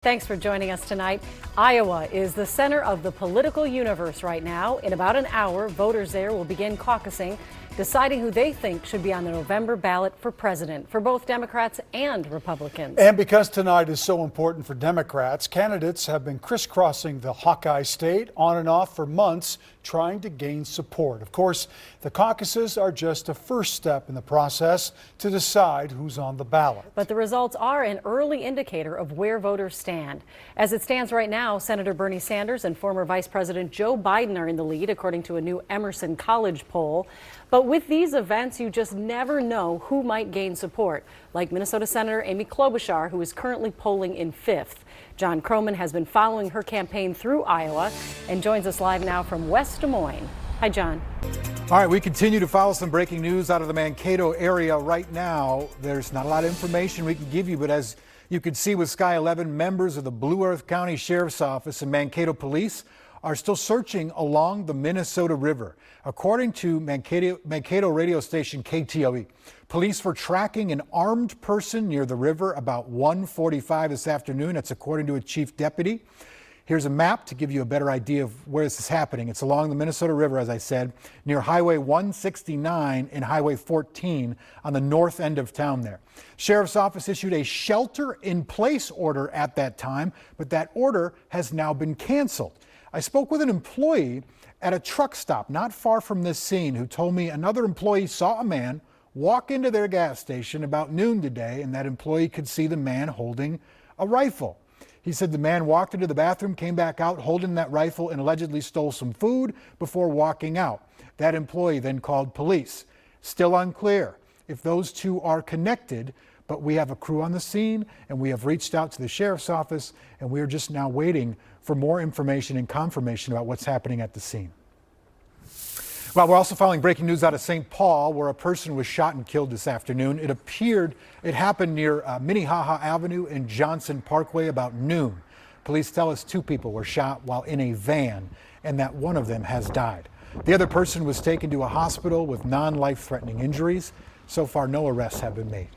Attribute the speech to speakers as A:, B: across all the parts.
A: Thanks for joining us tonight. Iowa is the center of the political universe right now. In about an hour, voters there will begin caucusing, deciding who they think should be on the November ballot for president for both Democrats and Republicans.
B: And because tonight is so important for Democrats, candidates have been crisscrossing the Hawkeye state on and off for months, trying to gain support. Of course, the caucuses are just a first step in the process to decide who's on the ballot.
A: But the results are an early indicator of where voters stand. As it stands right now, Senator Bernie Sanders and former Vice President Joe Biden are in the lead, according to a new Emerson College poll. But with these events, you just never know who might gain support, like Minnesota Senator Amy Klobuchar, who is currently polling in fifth. John Croman has been following her campaign through Iowa and joins us live now from West Des Moines. Hi, John.
C: All right, we continue to follow some breaking news out of the Mankato area right now. There's not a lot of information we can give you, but as you can see with Sky 11, members of the Blue Earth County Sheriff's Office and Mankato Police are still searching along the Minnesota River. According to Mankato radio station KTOE, police were tracking an armed person near the river about 1:45 this afternoon. That's according to a chief deputy. Here's a map to give you a better idea of where this is happening. It's along the Minnesota River, as I said, near Highway 169 and Highway 14 on the north end of town there. Sheriff's Office issued a shelter-in-place order at that time, but that order has now been canceled. I spoke with an employee at a truck stop not far from this scene who told me another employee saw a man walk into their gas station about noon today, and that employee could see the man holding a rifle. He said the man walked into the bathroom, came back out holding that rifle, and allegedly stole some food before walking out. That employee then called police. Still unclear if those two are connected, but we have a crew on the scene and we have reached out to the sheriff's office, and we are just now waiting for more information and confirmation about what's happening at the scene. Well, we're also following breaking news out of St. Paul, where a person was shot and killed this afternoon. It happened near Minnehaha Avenue and Johnson Parkway about noon. Police tell us two people were shot while in a van and that one of them has died. The other person was taken to a hospital with non-life-threatening injuries. So far, no arrests have been made.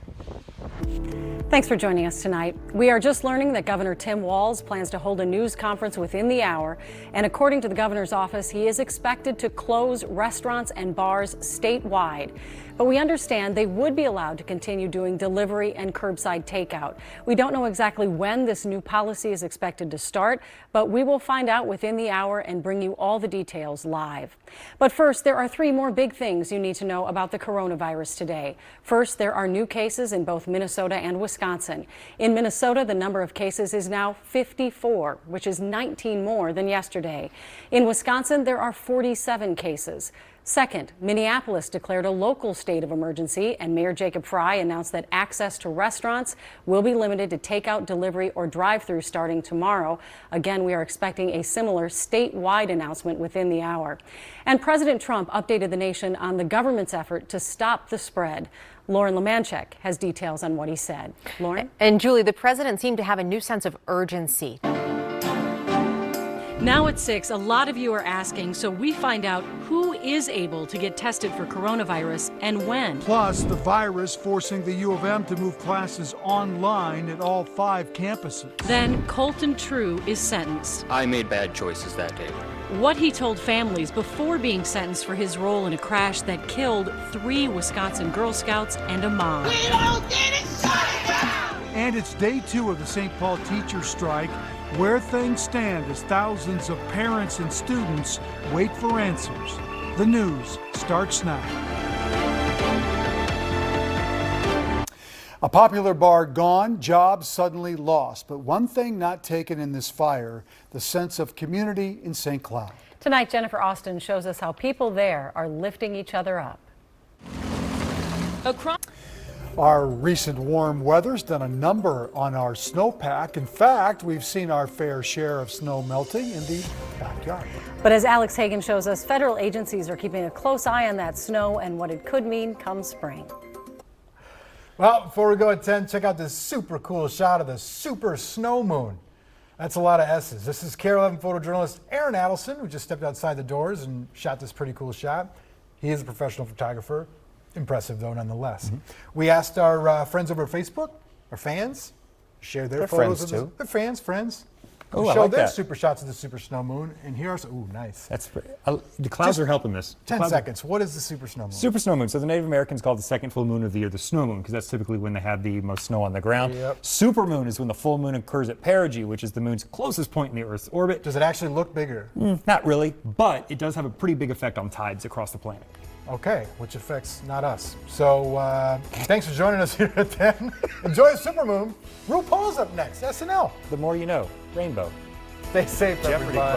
A: Thanks for joining us tonight. We are just learning that Governor Tim Walz plans to hold a news conference within the hour. And according to the governor's office, he is expected to close restaurants and bars statewide. But we understand they would be allowed to continue doing delivery and curbside takeout. We don't know exactly when this new policy is expected to start, but we will find out within the hour and bring you all the details live. But first, there are three more big things you need to know about the coronavirus today. First, there are new cases in both Minnesota and Wisconsin. In Minnesota, the number of cases is now 54, which is 19 more than yesterday. In Wisconsin, there are 47 cases. Second, Minneapolis declared a local state of emergency, and Mayor Jacob Frey announced that access to restaurants will be limited to takeout, delivery, or drive-through starting tomorrow. Again, we are expecting a similar statewide announcement within the hour. And President Trump updated the nation on the government's effort to stop the spread. Lauren Lemanchek has details on what he said. Lauren?
D: And Julie, the president seemed to have a new sense of urgency.
A: Now at 6, a lot of you are asking, so we find out who is able to get tested for coronavirus and when.
E: Plus, the virus forcing the U of M to move classes online at all 5 campuses.
A: Then Colton True is sentenced.
F: I made bad choices that day.
A: What he told families before being sentenced for his role in a crash that killed 3 Wisconsin Girl Scouts and a mom.
G: We don't get it, shut it down!
E: And it's day 2 of the St. Paul teacher strike, where things stand as thousands of parents and students wait for answers. The news starts now.
B: A popular bar gone, jobs suddenly lost. But one thing not taken in this fire, the sense of community in St. Cloud.
A: Tonight, Jennifer Austin shows us how people there are lifting each other up.
B: Our recent warm weather's done a number on our snowpack. In fact, we've seen our fair share of snow melting in the backyard.
A: But as Alex Hagan shows us, federal agencies are keeping a close eye on that snow and what it could mean come spring.
C: Well, before we go at 10, check out this super cool shot of the super snow moon. That's a lot of S's. This is KARE 11 photojournalist Aaron Adelson, who just stepped outside the doors and shot this pretty cool shot. He is a professional photographer. Impressive, though, nonetheless. We asked our friends over Facebook, our fans, share their
H: They're
C: photos.
H: friends, too.
C: They're fans, friends.
H: Oh,
C: Who
H: I
C: showed
H: like
C: their
H: that.
C: super shots of the super snow moon, and here are some. Ooh, nice.
H: That's the clouds are helping this.
C: 10 seconds. What is the super snow moon?
H: Super snow moon. So the Native Americans call the second full moon of the year the snow moon because that's typically when they have the most snow on the ground.
C: Yep.
H: Super moon is when the full moon occurs at perigee, which is the moon's closest point in the Earth's orbit.
C: Does it actually look bigger?
H: Not really, but it does have a pretty big effect on tides across the planet.
C: Okay, which affects not us. So thanks for joining us here at 10. Enjoy the super moon. RuPaul's up next. SNL.
H: The more you know. Rainbow.
C: Stay safe, everybody.